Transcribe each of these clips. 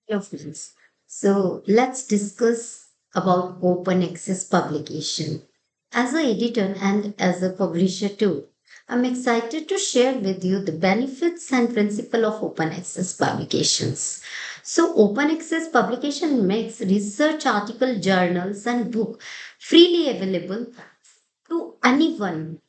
Hello, friends. So let's discuss about open access publication. As an editor and as a publisher too, I'm excited to share with you the benefits and principle of open access publications. So open access publication makes research article, journals and book freely available to anyone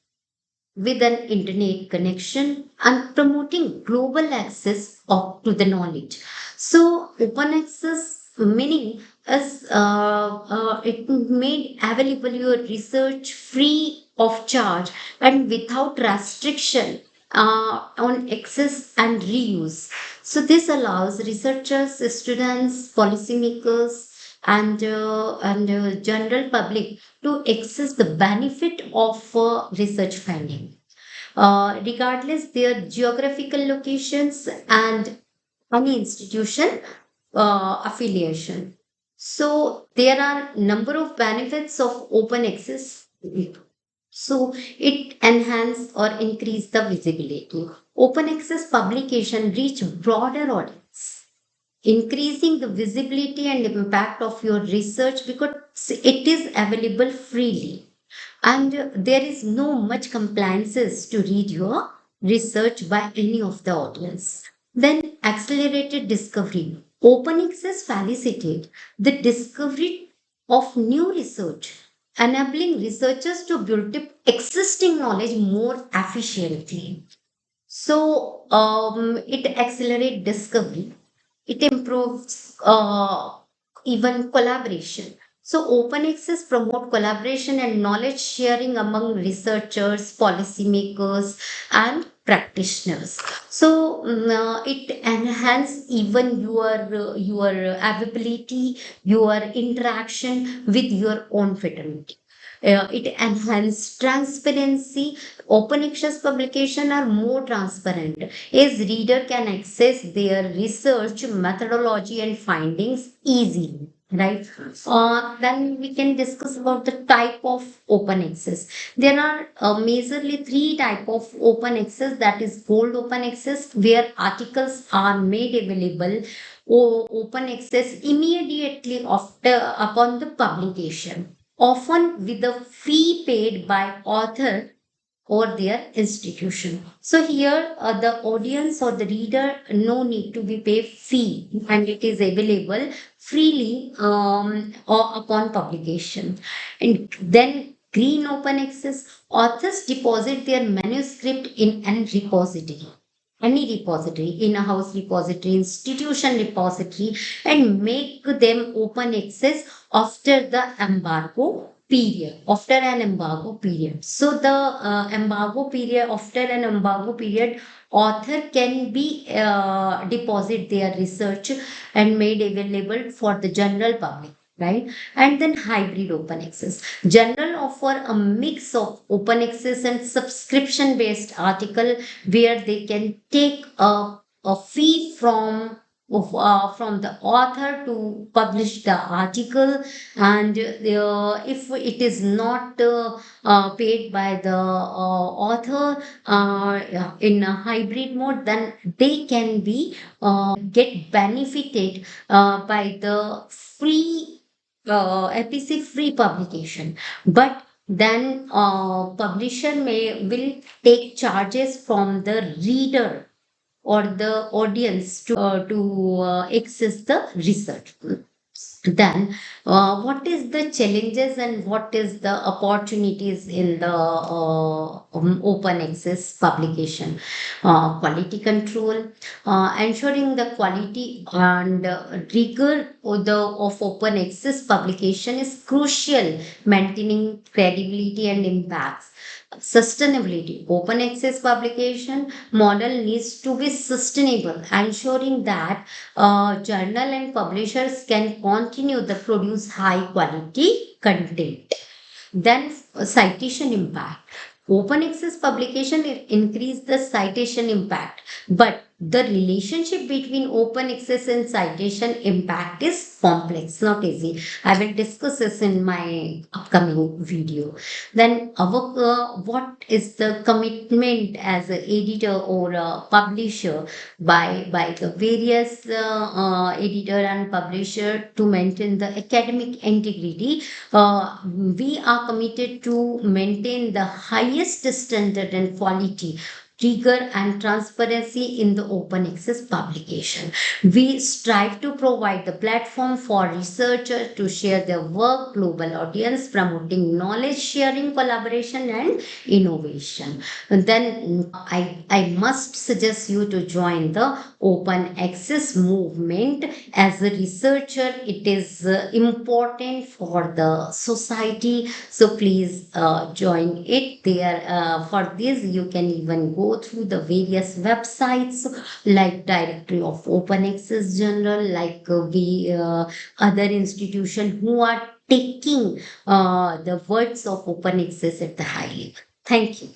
with an internet connection and promoting global access to the knowledge. So, open access meaning is it made available your research free of charge and without restriction on access and reuse. So, this allows researchers, students, policymakers, and general public to access the benefit of research finding, regardless their geographical locations and any institution affiliation. So there are number of benefits of open access. So it enhance or increase the visibility. Open access publication reach broader audience, increasing the visibility and impact of your research because it is available freely and there is no much compliances to read your research by any of the audience. Then accelerated discovery. Open access facilitate the discovery of new research, enabling researchers to build up existing knowledge more efficiently. So it accelerates discovery. It improves even collaboration. So open access promote collaboration and knowledge sharing among researchers, policymakers, and practitioners. So it enhance even your availability, your interaction with your own fraternity. It enhance transparency. Open access publication are more transparent as reader can access their research methodology and findings easily, right? Then we can discuss about the type of open access. There are majorly three type of open access, that is gold open access where articles are made available or open access immediately after upon the publication, often with a fee paid by author or their institution. So here the audience or the reader no need to be pay fee and it is available freely or upon publication. And then green open access, authors deposit their manuscript in an repository. Any repository, in a house repository, institution repository, and make them open access after the embargo period, after an embargo period. So the embargo period, after an embargo period, author can be deposit their research and made available for the general public, right? And then hybrid open access. Journal offer a mix of open access and subscription based article where they can take a fee from the author to publish the article, and if it is not paid by the author yeah, in a hybrid mode, then they can be get benefited by the free APC free publication. But then publisher may will take charges from the reader or the audience to access the research. Then, what is the challenges and what is the opportunities in the open access publication? Quality control, ensuring the quality and rigor of open access publication is crucial, maintaining credibility and impacts. Sustainability. Open access publication model needs to be sustainable, ensuring that journal and publishers can continue to produce high quality content. Then citation impact. Open access publication increase the citation impact, but the relationship between open access and citation impact is complex, not easy. I will discuss this in my upcoming video. Then, what is the commitment as an editor or a publisher by the various editor and publisher to maintain the academic integrity? We are committed to maintain the highest standard and quality, rigor and transparency in the open access publication. We strive to provide the platform for researchers to share their work, global audience, promoting knowledge sharing, collaboration, and innovation. And then I must suggest you to join the open access movement. As a researcher, it is important for the society, so please join it there. For this, you can even go through the various websites like Directory of Open Access General, like we other institution who are taking the words of open access at the high level. Thank you.